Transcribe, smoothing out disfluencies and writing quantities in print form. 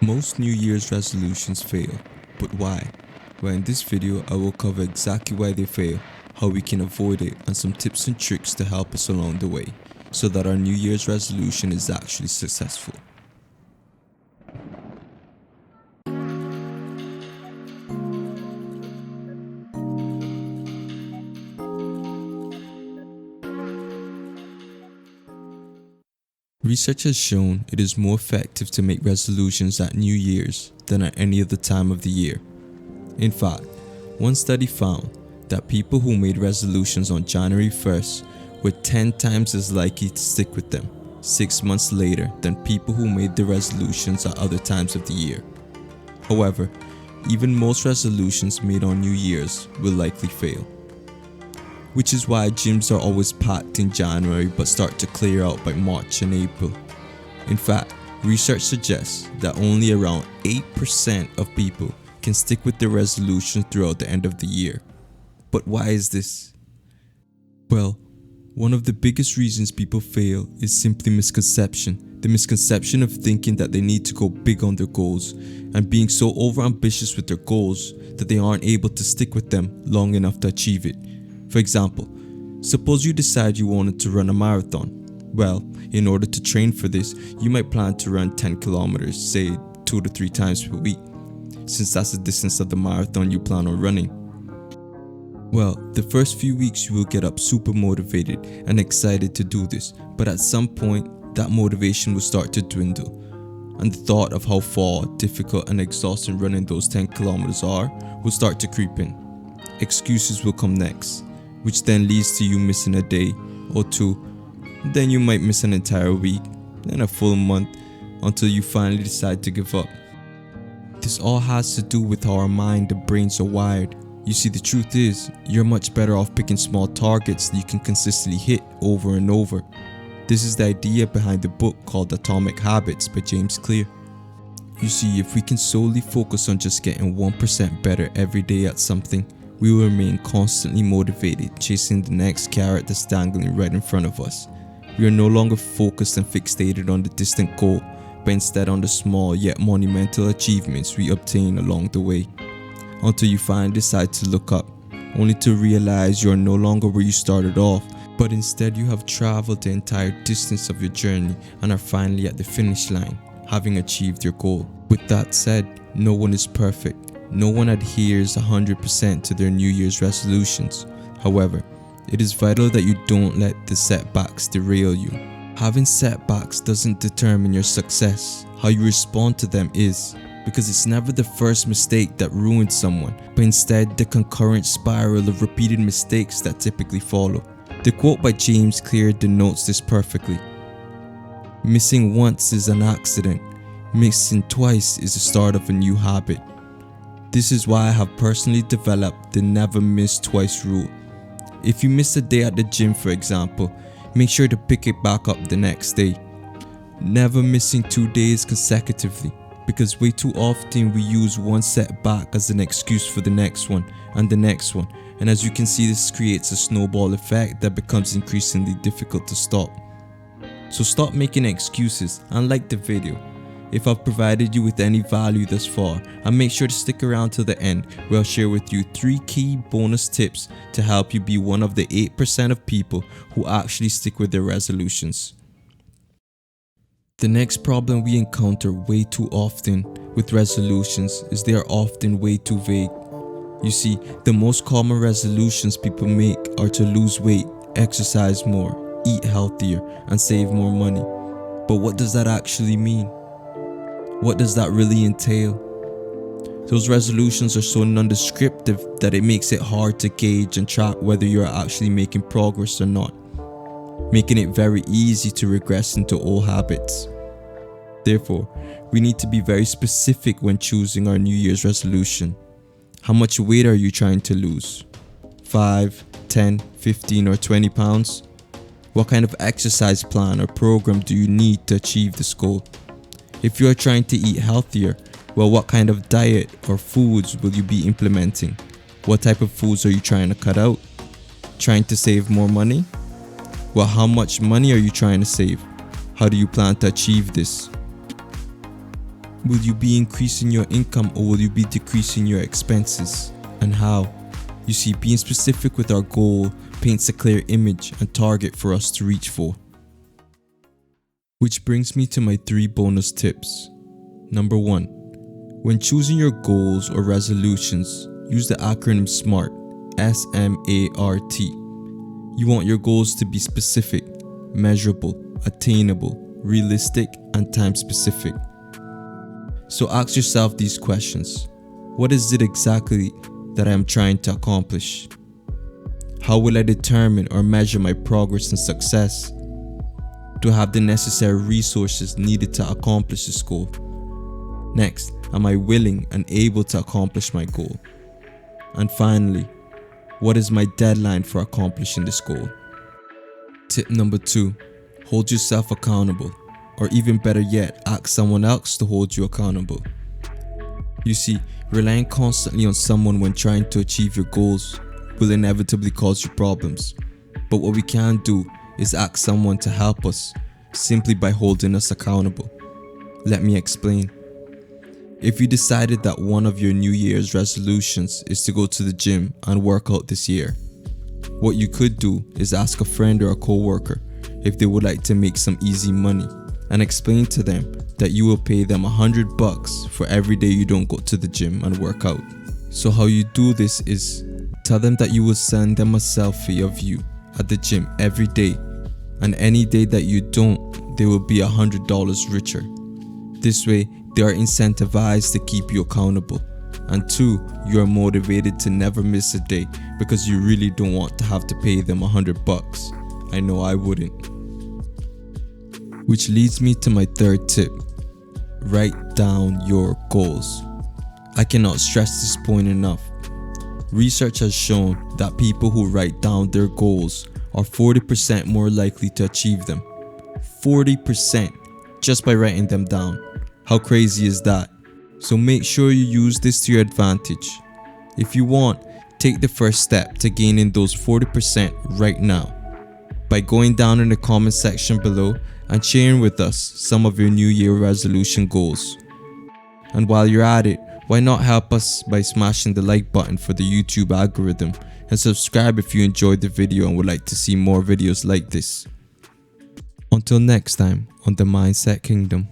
Most New Year's resolutions fail, but why? Well, in this video, I will cover exactly why they fail, how we can avoid it, and some tips and tricks to help us along the way, so that our New Year's resolution is actually successful. Research has shown it is more effective to make resolutions at New Year's than at any other time of the year. In fact, one study found that people who made resolutions on January 1st were 10 times as likely to stick with them 6 months later than people who made the resolutions at other times of the year. However, even most resolutions made on New Year's will likely fail. Which is why gyms are always packed in January but start to clear out by March and April. In fact, research suggests that only around 8% of people can stick with their resolutions throughout the end of the year. But why is this? Well, one of the biggest reasons people fail is simply misconception. The misconception of thinking that they need to go big on their goals and being so overambitious with their goals that they aren't able to stick with them long enough to achieve it. For example, suppose you decide you wanted to run a marathon. Well, in order to train for this, you might plan to run 10 kilometers, say 2 to 3 times per week, since that's the distance of the marathon you plan on running. Well, the first few weeks you will get up super motivated and excited to do this, but at some point, that motivation will start to dwindle, and the thought of how far, difficult and exhausting running those 10 kilometers are will start to creep in. Excuses will come next, which then leads to you missing a day or two. Then you might miss an entire week, then a full month, until you finally decide to give up. This all has to do with how our mind and brains are wired. You see, the truth is, you're much better off picking small targets that you can consistently hit over and over. This is the idea behind the book called Atomic Habits by James Clear. You see, if we can solely focus on just getting 1% better every day at something, we will remain constantly motivated, chasing the next carrot that's dangling right in front of us. We are no longer focused and fixated on the distant goal, but instead on the small yet monumental achievements we obtain along the way. Until you finally decide to look up, only to realize you are no longer where you started off, but instead you have traveled the entire distance of your journey and are finally at the finish line, having achieved your goal. With that said, no one is perfect. No one adheres 100% to their New Year's resolutions. However, it is vital that you don't let the setbacks derail you. Having setbacks doesn't determine your success. How you respond to them is, because it's never the first mistake that ruins someone, but instead the concurrent spiral of repeated mistakes that typically follow. The quote by James Clear denotes this perfectly. Missing once is an accident. Missing twice is the start of a new habit. This is why I have personally developed the never miss twice rule. If you miss a day at the gym, for example, make sure to pick it back up the next day. Never missing 2 days consecutively, because way too often we use one setback as an excuse for the next one and the next one, and as you can see, this creates a snowball effect that becomes increasingly difficult to stop. So stop making excuses and like the video. If I've provided you with any value thus far, and make sure to stick around till the end, where I'll share with you 3 key bonus tips to help you be one of the 8% of people who actually stick with their resolutions. The next problem we encounter way too often with resolutions is they are often way too vague. You see, the most common resolutions people make are to lose weight, exercise more, eat healthier, and save more money. But what does that actually mean? What does that really entail? Those resolutions are so non-descriptive that it makes it hard to gauge and track whether you are actually making progress or not, making it very easy to regress into old habits. Therefore, we need to be very specific when choosing our New Year's resolution. How much weight are you trying to lose? 5, 10, 15 or 20 pounds? What kind of exercise plan or program do you need to achieve this goal? If you are trying to eat healthier, well, what kind of diet or foods will you be implementing? What type of foods are you trying to cut out? Trying to save more money? Well, how much money are you trying to save? How do you plan to achieve this? Will you be increasing your income or will you be decreasing your expenses? And how? You see, being specific with our goal paints a clear image and target for us to reach for. Which brings me to my 3 bonus tips. Number 1. When choosing your goals or resolutions, use the acronym SMART, S-M-A-R-T. You want your goals to be specific, measurable, attainable, realistic, and time specific. So ask yourself these questions. What is it exactly that I am trying to accomplish? How will I determine or measure my progress and success? Do I have the necessary resources needed to accomplish this goal? Next, am I willing and able to accomplish my goal? And finally, what is my deadline for accomplishing this goal? Tip number 2, hold yourself accountable, or even better yet, ask someone else to hold you accountable. You see, relying constantly on someone when trying to achieve your goals will inevitably cause you problems. But what we can do is ask someone to help us simply by holding us accountable. Let me explain. If you decided that one of your New Year's resolutions is to go to the gym and work out this year, what you could do is ask a friend or a co-worker if they would like to make some easy money and explain to them that you will pay them $100 for every day you don't go to the gym and work out. So how you do this is tell them that you will send them a selfie of you at the gym every day, and any day that you don't, they will be $100 richer. This way, they are incentivized to keep you accountable, and 2, you are motivated to never miss a day because you really don't want to have to pay them $100. I know I wouldn't. Which leads me to my 3rd tip. Write down your goals. I cannot stress this point enough. Research has shown that people who write down their goals are 40% more likely to achieve them. 40% just by writing them down. How crazy is that? So make sure you use this to your advantage. If you want, take the first step to gaining those 40% right now by going down in the comment section below and sharing with us some of your New Year resolution goals. And while you're at it, why not help us by smashing the like button for the YouTube algorithm and subscribe if you enjoyed the video and would like to see more videos like this. Until next time on the Mindset Kingdom.